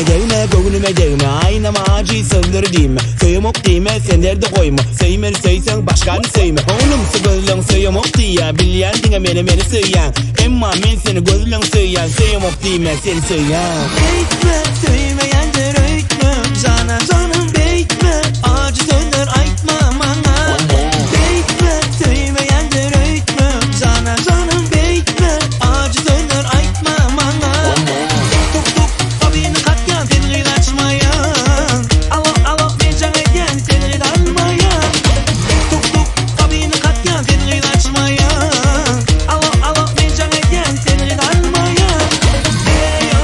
değme, gönlüme değme. Aynama acı sözleri diyme. Söylemok diyme, sen derde koyma. Sevmeli söysen başkanı sevme. Oğlum gözlüğün söylemok diye. Bilyen dinle beni söyleyen. Emma men seni gözlüğün söyleyen. Söylemok diyme, seni söyleyen. Beytme, söylemeyen de röytme. Canım beytme, acı sözler aytma bana. Beytme, söylemeyen de röytme. Canım beytme, acı sözler aytma bana. Tuk abini katyan seni açmayan. Alo mecan eden seni almayan. Tuk abini katyan seni açmayan. Alo mecan eden seni almayan. Eyo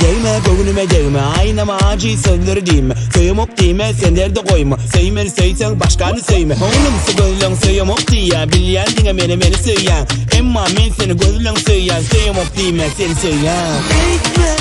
Değme, gönlüme değme. Aynama acı sözleri diyme. Söylemok diyme, sen derde koyma. Sevmeli söysen başkanı sevme. Oğlum gözlüğün söylemok diye. Bilyen dinle beni söyleyen. Emma men seni gözlüğün söyleyen. Söylemok diyme, seni söyleyen. beytme,